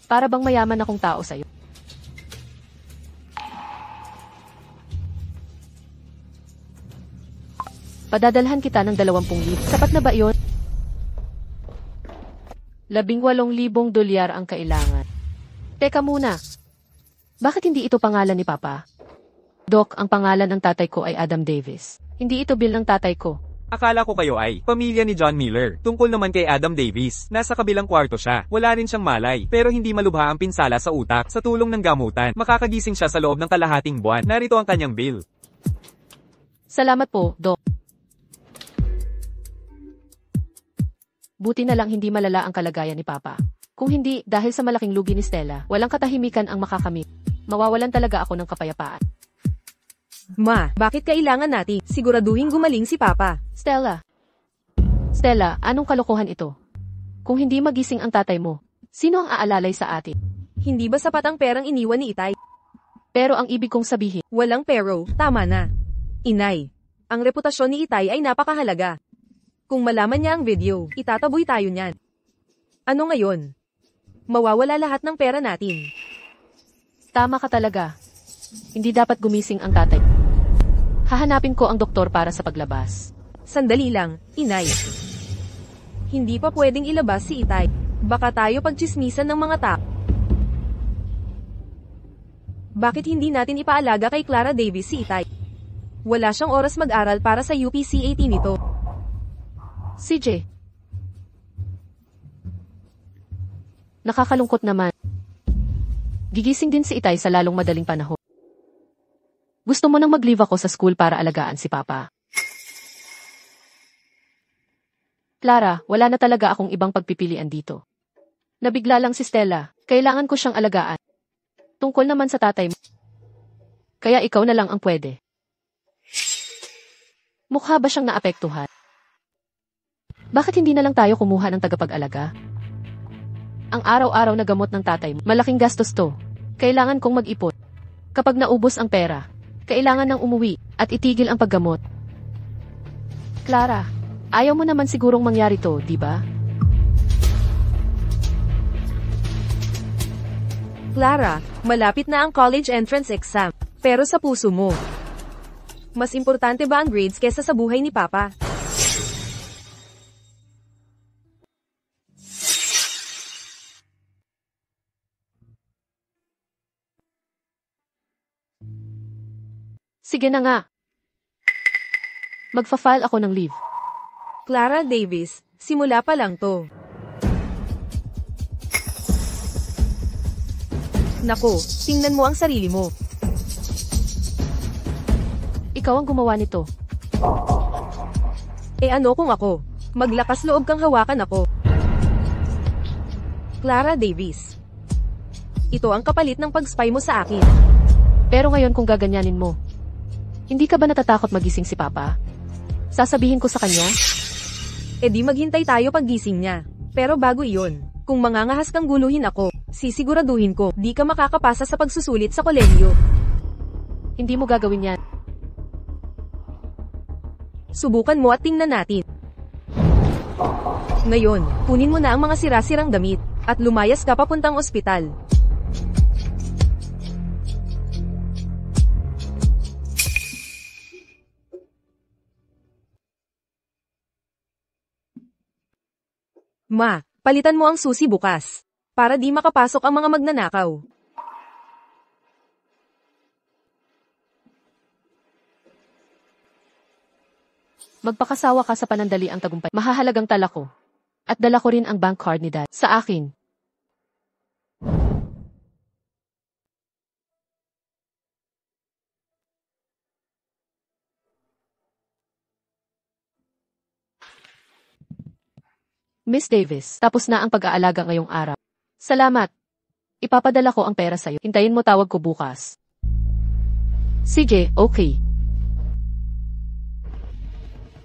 S1: Para bang mayaman akong tao sa'yo. Padadalhan kita ng 20,000. Sapat na ba iyon? 18,000 dolyar ang kailangan. Teka muna. Bakit hindi ito pangalan ni Papa? Doc, ang pangalan ng tatay ko ay Adam Davis. Hindi ito bill ng tatay ko.
S4: Akala ko kayo ay pamilya ni John Miller. Tungkol naman kay Adam Davis, nasa kabilang kwarto siya. Wala rin siyang malay, pero hindi malubha ang pinsala sa utak. Sa tulong ng gamutan, makakagising siya sa loob ng kalahating buwan. Narito ang kanyang bill.
S1: Salamat po, Doc. Buti na lang hindi malala ang kalagayan ni Papa. Kung hindi, dahil sa malaking lugi ni Stella, walang katahimikan ang makakamit. Mawawalan talaga ako ng kapayapaan.
S2: Ma, bakit kailangan natin siguraduhin gumaling si Papa?
S1: Stella, anong kalokohan ito? Kung hindi magising ang tatay mo, sino ang aalalay sa atin?
S2: Hindi ba sapat ang perang iniwan ni Itay?
S1: Pero ang ibig kong sabihin,
S2: Walang pero, tama na. Inay, ang reputasyon ni Itay ay napakahalaga. Kung malaman niya ang video, itataboy tayo niyan. Ano ngayon? Mawawala lahat ng pera natin.
S1: tama ka talaga. Hindi dapat gumising ang tatay. Hahanapin ko ang doktor para sa paglabas.
S2: Sandali lang, Inay. Hindi pa pwedeng ilabas si Itay. Baka tayo pagchismisan ng mga tao. Bakit hindi natin ipaalaga kay Clara Davis si Itay? Wala siyang oras mag-aral para sa UPCAT nito.
S1: CJ. Nakakalungkot naman. Gigising din si Itay sa lalong madaling panahon. Gusto mo nang mag-leave ako sa school para alagaan si Papa? Clara, wala na talaga akong ibang pagpipilian dito. Nabigla lang si Stella, kailangan ko siyang alagaan. Tungkol naman sa tatay mo. Kaya ikaw na lang ang pwede. Mukha ba siyang naapektuhan? Bakit hindi na lang tayo kumuha ng tagapag-alaga? Ang araw-araw na gamot ng tatay mo, malaking gastos to. Kailangan kong mag-ipon. Kapag naubos ang pera, kailangan nang umuwi at itigil ang paggamot. Clara, ayaw mo naman sigurong mangyari to, di ba?
S2: Clara, malapit na ang college entrance exam. Pero sa puso mo, mas importante ba ang grades kesa sa buhay ni Papa?
S1: Sige na nga. Magfa-file ako ng leave.
S2: Clara Davis, simula pa lang to. Nako, tingnan mo ang sarili mo.
S1: Ikaw ang gumawa nito.
S2: Eh ano kung ako? Maglakas loob kang hawakan ako. Clara Davis. Ito ang kapalit ng pag-spy mo sa akin.
S1: Pero ngayon kung gaganyanin mo, hindi ka ba natatakot magising si Papa? Sasabihin ko sa kanya?
S2: E di maghintay tayo paggising niya. Pero bago iyon, kung mangangahas kang guluhin ako, sisiguraduhin ko, di ka makakapasa sa pagsusulit sa kolehiyo.
S1: Hindi mo gagawin yan.
S2: Subukan mo at tingnan natin. Ngayon, kunin mo na ang mga sira-sirang damit, at lumayas ka papuntang ospital. Ma, palitan mo ang susi bukas. Para di makapasok ang mga magnanakaw.
S1: Magpakasawa ka sa panandaliang tagumpay. Mahahalagang tala ko. At dala ko rin ang bank card ni Dad. Sa akin. Miss Davis, tapos na ang pag-aalaga ngayong araw. Salamat. Ipapadala ko ang pera sa'yo. Hintayin mo tawag ko bukas. CJ, okay.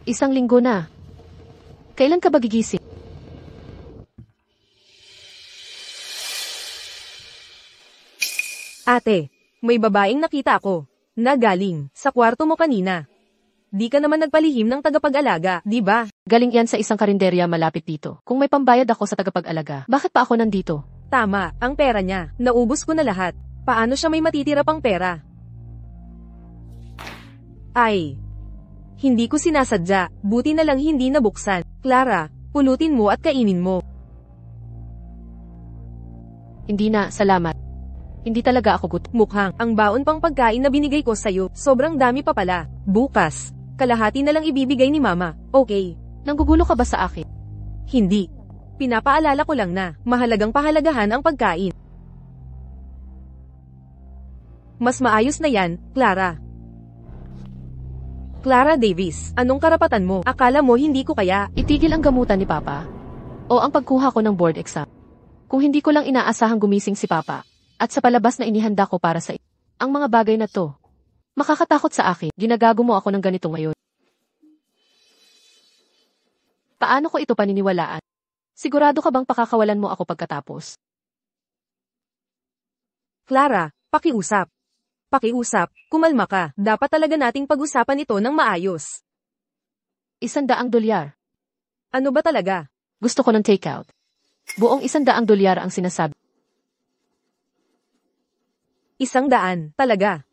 S1: 1 linggo na. Kailan ka ba gigising?
S2: Ate, may babaeng nakita ako. Na galing sa kwarto mo kanina. Di ka naman nagpalihim ng tagapag-alaga, di ba?
S1: Galing yan sa isang karinderya malapit dito. Kung may pambayad ako sa tagapag-alaga, bakit pa ako nandito?
S2: Tama, ang pera niya. Naubos ko na lahat. Paano siya may matitira pang pera? Ay, hindi ko sinasadya. Buti na lang hindi nabuksan. Clara, pulutin mo at kainin mo.
S1: Hindi na, salamat. Hindi talaga ako gutom.
S2: Mukhang, ang baon pang pagkain na binigay ko sa'yo, sobrang dami pa pala. Bukas, Kalahati na lang ibibigay ni Mama, okay?
S1: Nanggugulo ka ba sa akin?
S2: Hindi. Pinapaalala ko lang na, mahalagang pahalagahan ang pagkain. Mas maayos na yan, Clara. Clara Davis, anong karapatan mo? Akala mo hindi ko kaya?
S1: Itigil ang gamutan ni Papa? O ang pagkuha ko ng board exam? Kung hindi ko lang inaasahang gumising si Papa, at sa palabas na inihanda ko para sa ang mga bagay na to, makakatakot sa akin, ginagago mo ako ng ganito ngayon. Paano ko ito paniniwalaan? Sigurado ka bang pakakawalan mo ako pagkatapos?
S2: Clara, pakiusap. Pakiusap, kumalma ka. Dapat talaga nating pag-usapan ito ng maayos.
S1: $100.
S2: Ano ba talaga?
S1: Gusto ko ng takeout. Buong $100 ang sinasabi.
S2: 100, talaga.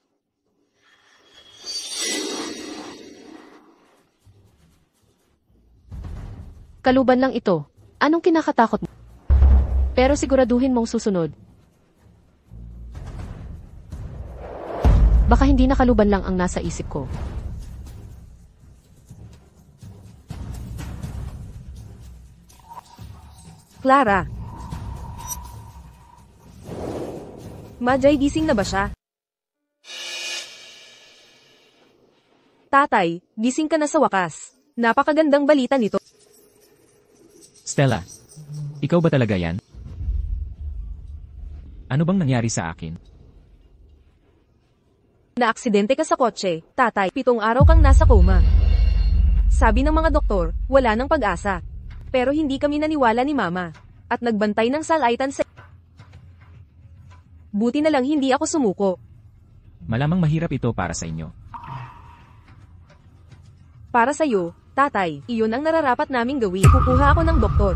S1: Kaluban lang ito. Anong kinakatakot mo? Pero siguraduhin mong susunod. Baka hindi nakaluban lang ang nasa isip ko.
S2: Clara. Majay, gising na ba siya? Tatay, gising ka na sa wakas. Napakagandang balita nito.
S3: Stella, ikaw ba talaga yan? Ano bang nangyari sa akin?
S2: Naaksidente ka sa kotse, tatay, 7 araw kang nasa coma. Sabi ng mga doktor, wala nang pag-asa. Pero hindi kami naniwala ni Mama. At nagbantay ng salaitan sa... Buti na lang hindi ako sumuko.
S3: Malamang mahirap ito para sa inyo.
S2: Para sa'yo, tatay, iyon ang nararapat naming gawin. Kukuha ako ng doktor.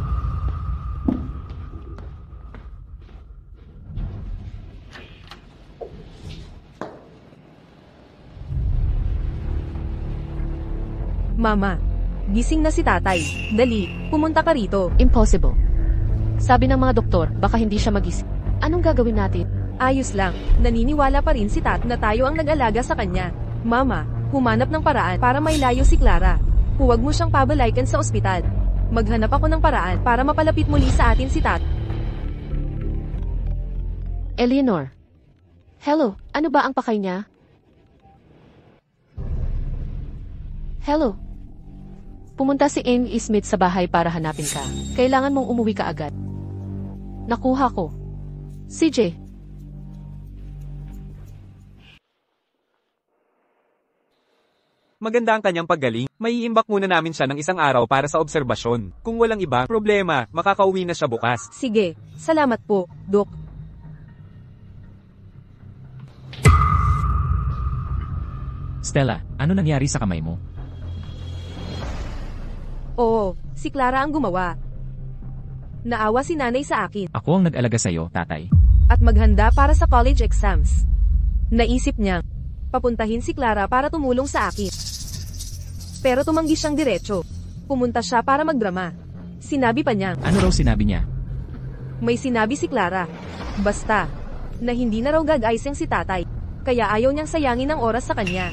S2: Mama, gising na si tatay. Dali, pumunta ka rito.
S1: Impossible. Sabi ng mga doktor, baka hindi siya magising. Anong gagawin natin?
S2: Ayos lang, naniniwala pa rin si Tat na tayo ang nag-alaga sa kanya. Mama, humanap ng paraan para mailayo si Clara. Huwag mo siyang pabalaykan sa ospital. Maghanap ako ng paraan para mapalapit muli sa atin si Tat.
S1: Eleanor. Hello, ano ba ang pakay niya? Hello. Pumunta si Amy Smith sa bahay para hanapin ka. Kailangan mong umuwi ka agad. Nakuha ko. CJ.
S4: Maganda ang kanyang paggaling. Maiimbak muna namin siya ng 1 araw para sa obserbasyon. Kung walang iba, problema, makakauwi na siya bukas.
S2: Sige, salamat po, Dok.
S3: Stella, ano nangyari sa kamay mo?
S2: Oo, si Clara ang gumawa. Naawa si nanay sa akin.
S3: Ako ang nag-alaga sa'yo, tatay.
S2: At maghanda para sa college exams. Naisip niya, papuntahin si Clara para tumulong sa akin. Pero tumanggi siyang diretso. Pumunta siya para magdrama. Sinabi pa niya,
S3: Ano raw sinabi niya?
S2: may sinabi si Clara. Basta, na hindi na raw gag-aiseng si tatay. Kaya ayaw niyang sayangin ang oras sa kanya.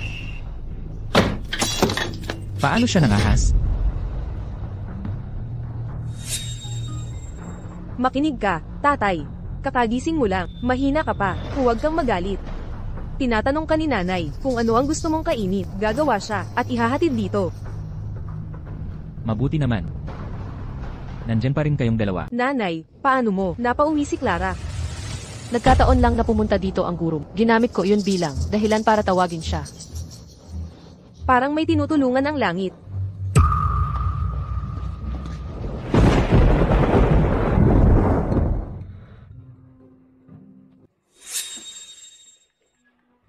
S3: Paano siya nangahas?
S2: Makinig ka, tatay. Kakagising mo lang, mahina ka pa, huwag kang magalit. Tinatanong ka ni nanay kung ano ang gusto mong kainin, gagawa siya, at ihahatid dito.
S3: Mabuti naman. Nandyan pa rin kayong dalawa.
S2: Nanay, paano mo? Napauwi si Clara.
S1: Nagkataon lang na pumunta dito ang guro. Ginamit ko yun bilang dahilan para tawagin siya.
S2: Parang may tinutulungan ang langit.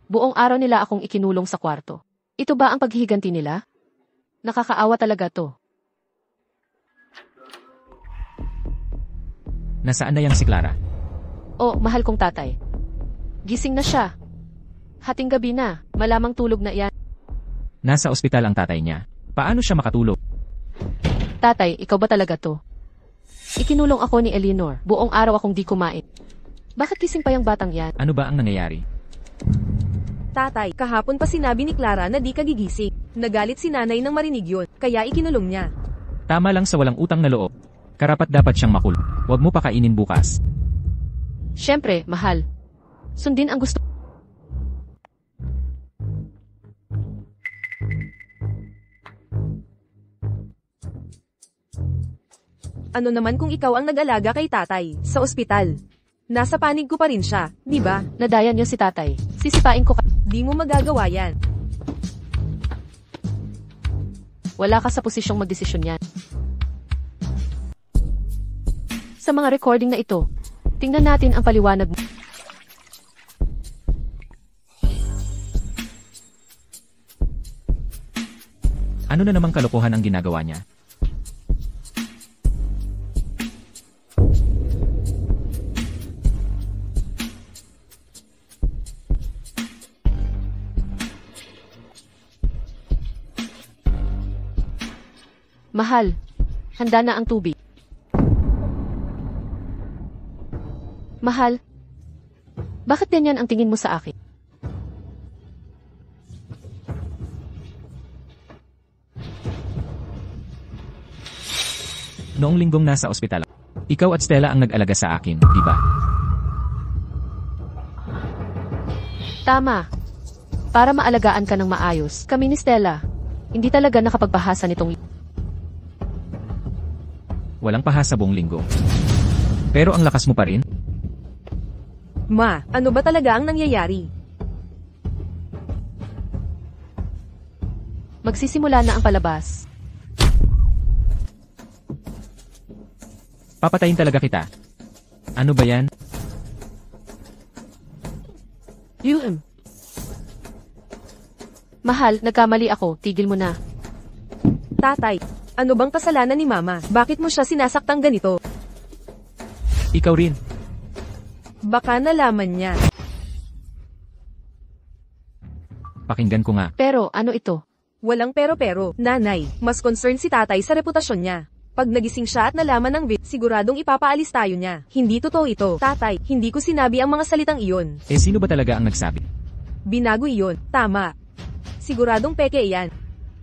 S1: Buong araw nila akong ikinulong sa kwarto. Ito ba ang paghihiganti nila? Nakakaawa talaga to.
S3: Nasaan na yang si Clara?
S1: Oh, mahal kong tatay. Gising na siya. Hating gabi na, malamang tulog na iyan.
S3: Nasa ospital ang tatay niya. Paano siya makatulog?
S1: Tatay, ikaw ba talaga to? Ikinulong ako ni Eleanor. Buong araw akong di kumain. Bakit gising pa yung batang yan?
S3: Ano ba ang nangyayari?
S2: Tatay, kahapon pa sinabi ni Clara na di ka gigising. Nagalit si nanay nang marinig yun, kaya ikinulong niya.
S3: Tama lang sa walang utang na loob. Karapat dapat siyang makulong. Huwag mo pakainin bukas.
S1: Siyempre, mahal. Sundin ang gusto.
S2: Ano naman kung ikaw ang nag-alaga kay tatay, sa ospital? Nasa panig ko pa rin siya, di ba?
S1: Nadayan niyo si tatay. Sisipain ko ka.
S2: Di mo magagawa yan.
S1: Wala ka sa posisyong magdesisyon yan. Sa mga recording na ito, tingnan natin ang paliwanag mo.
S3: Ano na namang kalokohan ang ginagawa niya?
S1: Mahal, handa na ang tubig. Mahal, bakit ganyan ang tingin mo sa akin?
S3: Noong linggong nasa ospital, ikaw at Stella ang nag-alaga sa akin, di ba?
S1: Tama. Para maalagaan ka ng maayos, kami ni Stella, hindi talaga nakapagpahasa nitong.
S3: Walang pahasa buong linggo. Pero ang lakas mo pa rin?
S2: Ma, ano ba talaga ang nangyayari?
S1: Magsisimula na ang palabas.
S3: Papatayin talaga kita. Ano ba yan?
S1: Mahal, nagkamali ako. Tigil mo na.
S2: Tatay, ano bang kasalanan ni Mama? Bakit mo siya sinasaktang ganito?
S3: Ikaw rin.
S2: Baka nalaman niya.
S3: Pakinggan ko nga.
S1: Pero, ano ito?
S2: Walang pero-pero, nanay, mas concerned si tatay sa reputasyon niya. Pag nagising siya at nalaman ng siguradong ipapaalis tayo niya. Hindi totoo ito. Tatay, hindi ko sinabi ang mga salitang iyon.
S3: Eh sino ba talaga ang nagsabi?
S2: Binago iyon. Tama. Siguradong peke iyan.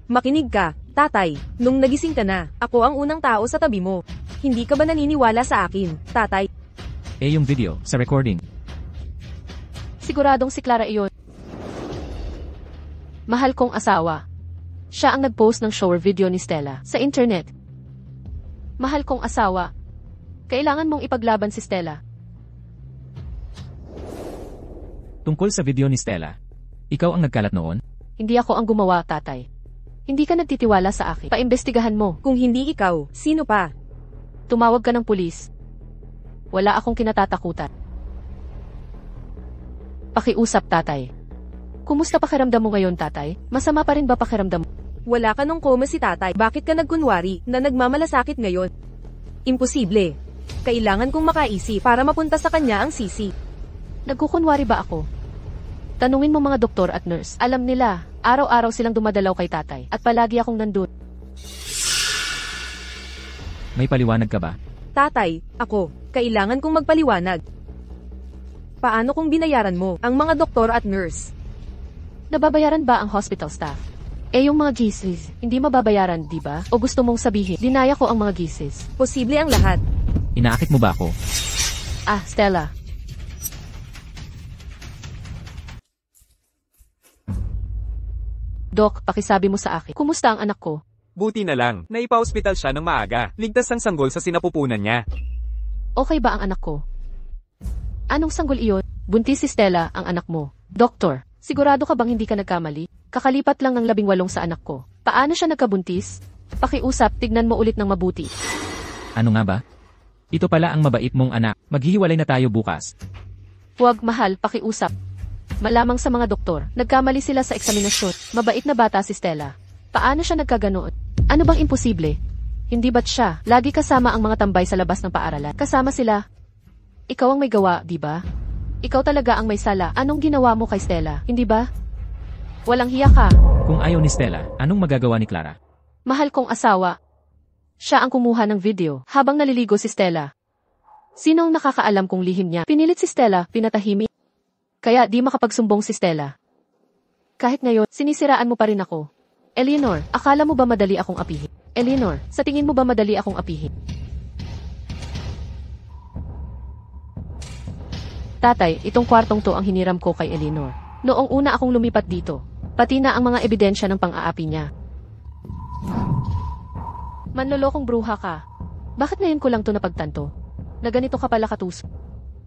S2: Makinig ka, tatay. Nung nagising ka na, ako ang unang tao sa tabi mo. Hindi ka ba naniniwala sa akin, tatay?
S3: Eh yung video, sa recording.
S1: Siguradong si Clara iyon. Mahal kong asawa. Siya ang nag-post ng shower video ni Stella sa internet. Mahal kong asawa. Kailangan mong ipaglaban si Stella.
S3: Tungkol sa video ni Stella. Ikaw ang nagkalat noon?
S1: Hindi ako ang gumawa, tatay. Hindi ka nagtitiwala sa akin. Paimbestigahan mo.
S2: Kung hindi ikaw, sino pa?
S1: Tumawag ka ng pulis. Wala akong kinatatakutan. Pakiusap, tatay. Kumusta pakiramdam mo ngayon, tatay? Masama pa rin ba pakiramdam mo?
S2: Wala ka nung koma si tatay. Bakit ka nagkunwari na nagmamalasakit ngayon? Imposible. Kailangan kong makaisip para mapunta sa kanya ang sisi.
S1: Nagkukunwari ba ako? Tanungin mo mga doktor at nurse. Alam nila, araw-araw silang dumadalaw kay tatay at palagi akong nandun.
S3: May paliwanag ka ba?
S2: Tatay, ako, kailangan kong magpaliwanag. Paano kung binayaran mo ang mga doktor at nurse?
S1: Nababayaran ba ang hospital staff? Eh yung mga gisis, hindi mababayaran, di ba? O gusto mong sabihin, dinaya ko ang mga gisis?
S2: Posible ang lahat.
S3: Inaakit mo ba ako?
S1: Ah, Stella. Doc, pakisabi mo sa akin, kumusta ang anak ko?
S4: Buti na lang, naipa-hospital siya ng maaga. Ligtas ang sanggol sa sinapupunan niya.
S1: Okay ba ang anak ko? Anong sanggol iyon? Buntis si Stella, ang anak mo. Doktor, sigurado ka bang hindi ka nagkamali? Kakalipat lang ng 18 sa anak ko. Paano siya nagkabuntis? Pakiusap, tignan mo ulit ng mabuti.
S3: Ano nga ba? Ito pala ang mabait mong anak. Maghihiwalay na tayo bukas.
S1: Huwag, mahal, pakiusap. Malamang sa mga doktor, nagkamali sila sa eksaminasyon. Mabait na bata si Stella. Paano siya nagkaganoon? Ano bang imposible? Hindi ba't siya? Lagi kasama ang mga tambay sa labas ng paaralan. Kasama sila. Ikaw ang may gawa, di ba? Ikaw talaga ang may sala. Anong ginawa mo kay Stella, hindi ba? Walang hiya ka.
S3: Kung ayaw ni Stella, anong magagawa ni Clara?
S1: Mahal kong asawa. Siya ang kumuha ng video habang naliligo si Stella. Sino ang nakakaalam kung lihim niya? Pinilit si Stella, pinatahimik. Kaya di makapagsumbong si Stella. Kahit ngayon, sinisiraan mo pa rin ako. Eleanor, akala mo ba madali akong apihin? Eleanor, sa tingin mo ba madali akong apihin? Tatay, itong kwartong to ang hiniram ko kay Eleanor. Noong una akong lumipat dito, pati na ang mga ebidensya ng pang-aapi niya. Manlolokong bruha ka. Bakit ngayon ko lang to napagtanto? Na ganito ka pala katuso.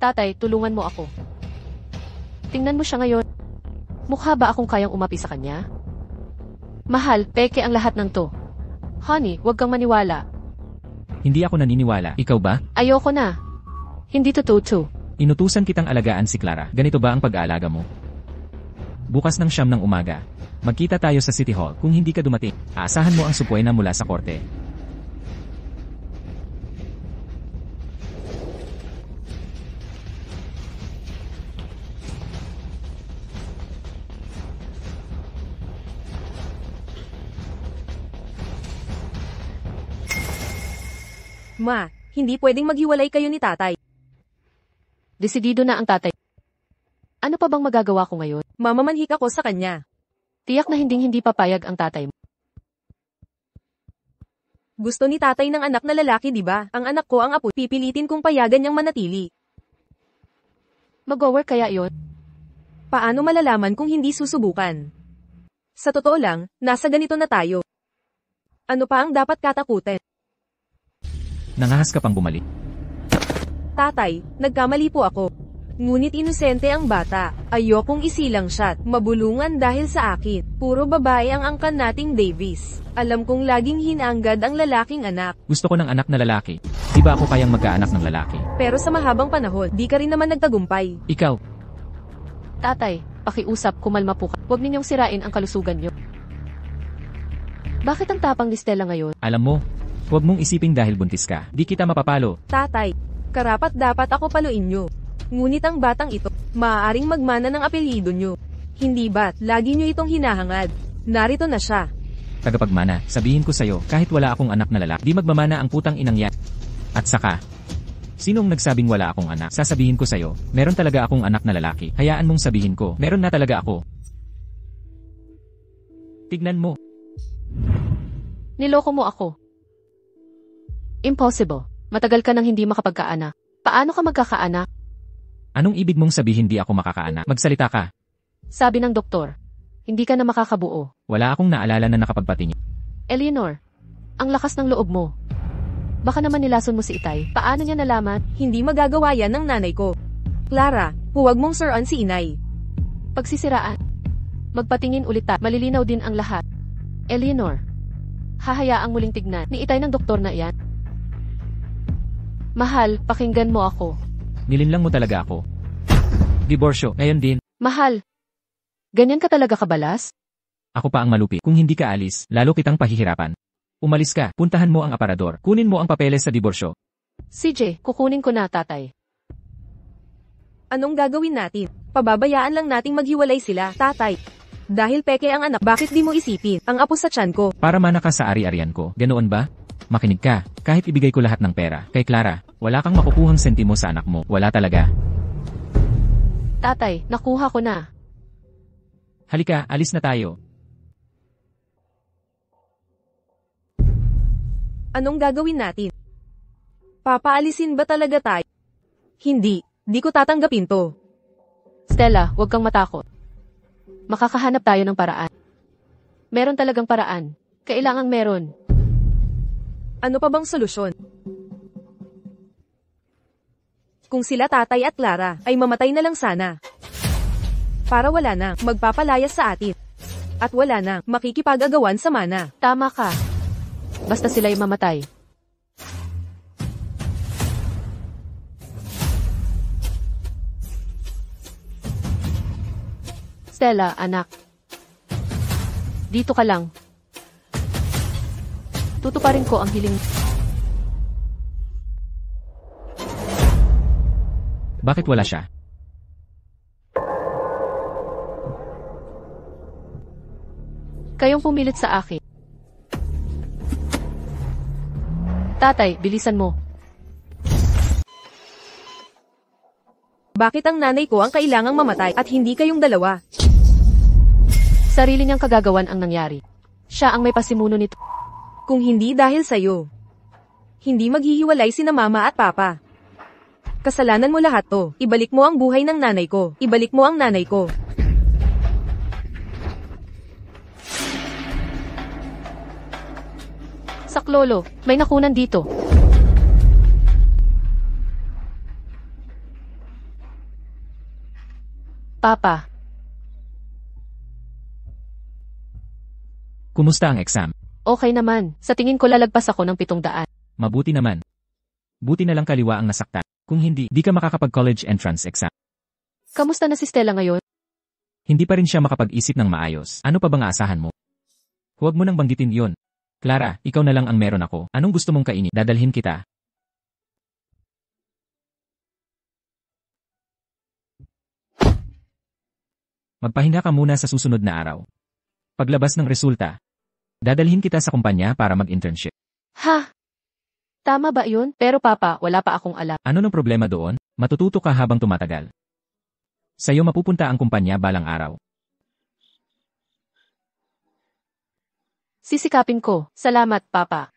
S1: Tatay, tulungan mo ako. Tingnan mo siya ngayon. Mukha ba akong kayang umapi sa kanya? Mahal, peke ang lahat ng to. Honey, huwag kang maniwala.
S3: Hindi ako naniniwala. Ikaw ba?
S1: Ayoko na. Hindi totoo to.
S3: Inutusan kitang alagaan si Clara. Ganito ba ang pag-aalaga mo? Bukas ng 9 ng umaga. Magkita tayo sa City Hall. Kung hindi ka dumating, aasahan mo ang supwena mula sa korte.
S2: Ma, hindi pwedeng maghiwalay kayo ni tatay.
S1: Desidido na ang tatay. Ano pa bang magagawa ko ngayon?
S2: Mamamanhik ako sa kanya.
S1: Tiyak na hindi papayag ang tatay mo.
S2: Gusto ni tatay ng anak na lalaki, di ba? Ang anak ko ang apo, pipilitin kong payagan niyang manatili.
S1: Mag-work kaya yon?
S2: Paano malalaman kung hindi susubukan? Sa totoo lang, nasa ganito na tayo. Ano pa ang dapat katakutin?
S3: Nangahas ka pang bumalik.
S2: Tatay, nagkamali po ako. Ngunit inosente ang bata. Ayokong isilang siya, mabulungan dahil sa akin. Puro babae ang angkan nating Davis. Alam kong laging hinanggad ang lalaking anak.
S3: Gusto ko ng anak na lalaki. Di ba ako kayang magkaanak ng lalaki?
S2: Pero sa mahabang panahon, di ka rin naman nagtagumpay.
S3: Ikaw,
S1: Tatay, pakiusap, kumalma po ka. Huwag ninyong sirain ang kalusugan niyo. Bakit ang tapang ni Stella ngayon?
S3: alam mo, huwag mong isiping dahil buntis ka. Di kita mapapalo.
S2: Tatay, karapat dapat ako paluin nyo. Ngunit ang batang ito, maaaring magmana ng apelyido nyo. Hindi ba't lagi nyo itong hinahangad? Narito na siya.
S3: Tagapagmana, sabihin ko sa'yo, kahit wala akong anak na lalaki, di magmamana ang putang inang yan. At saka, sinong nagsabing wala akong anak? Sasabihin ko sa'yo, meron talaga akong anak na lalaki. Hayaan mong sabihin ko, meron na talaga ako. Tignan mo.
S1: Niloko mo ako. Impossible. Matagal ka nang hindi makapagkaanak. Paano ka magkakaanak?
S3: Anong ibig mong sabihin di ako makakaanak? Magsalita ka.
S1: Sabi ng doktor, hindi ka na makakabuo.
S3: Wala akong naalala na nakapagpatingin.
S1: Eleanor, ang lakas ng loob mo. Baka naman nilason mo si Itay. Paano niya nalaman?
S2: Hindi magagawa yan ng nanay ko. Clara, huwag mong suruan si inay.
S1: Pagsisiraan. Magpatingin ulit ta. Malilinaw din ang lahat. Eleanor, hahayaang muling tignan ni Itay ng doktor na iyan. Mahal, pakinggan mo ako.
S3: Nilinlang mo talaga ako. Diborsyo, ngayon din.
S1: Mahal, ganyan ka talaga kabalas?
S3: Ako pa ang malupi. Kung hindi ka alis, lalo kitang pahihirapan. Umalis ka, puntahan mo ang aparador. Kunin mo ang papeles sa diborsyo.
S1: CJ, kukunin ko na, tatay.
S2: Anong gagawin natin? Pababayaan lang nating maghiwalay sila, tatay. Dahil peke ang anak, bakit di mo isipin ang apo sa tiyan ko?
S3: Para mana ka sa ari-arian ko. Ganoon ba? Makinig ka. Kahit ibigay ko lahat ng pera. Kay Clara, wala kang makukuhang sentimo sa anak mo. Wala talaga.
S1: Tatay, nakuha ko na.
S3: Halika, alis na tayo.
S2: Anong gagawin natin? Papaalisin ba talaga tayo? Hindi, di ko tatanggapin to.
S1: Stella, huwag kang matakot. Makakahanap tayo ng paraan. Meron talagang paraan. Kailangang meron.
S2: Ano pa bang solusyon? Kung sila tatay at Clara ay mamatay na lang sana. Para wala na magpapalayas sa atin. At wala na makikipag-agawan sa mana.
S1: Tama ka. Basta sila'y mamatay. Stella, anak. Dito ka lang. Tutuparin ko ang hiling.
S3: Bakit wala siya?
S1: Kayong pumilit sa akin. Tatay, bilisan mo.
S2: Bakit ang nanay ko ang kailangang mamatay at hindi kayong dalawa?
S1: Sarili niyang kagagawan ang nangyari. Siya ang may pasimuno nito.
S2: Kung hindi dahil sa'yo, hindi maghihiwalay sina mama at papa. Kasalanan mo lahat to. Ibalik mo ang buhay ng nanay ko. Ibalik mo ang nanay ko.
S1: Saklolo, may nakunan dito. Papa,
S3: Kumusta ang exam?
S1: okay naman. Sa tingin ko lalagpas ako ng 700.
S3: Mabuti naman. Buti na lang kaliwa ang nasaktan. Kung hindi, di ka makakapag-college entrance exam.
S1: Kamusta na si Stella ngayon?
S3: Hindi pa rin siya makapag-isip ng maayos. Ano pa bang aasahan mo? Huwag mo nang banggitin yon. Clara, ikaw na lang ang meron ako. Anong gusto mong kainin? Dadalhin kita. Magpahinga ka muna sa susunod na araw. Paglabas ng resulta, dadalhin kita sa kumpanya para mag-internship.
S1: Ha? Tama ba yun? Pero papa, wala pa akong alam.
S3: Ano nang problema doon? Matututo ka habang tumatagal. Sa'yo mapupunta ang kumpanya balang araw.
S1: Sisikapin ko. Salamat, papa.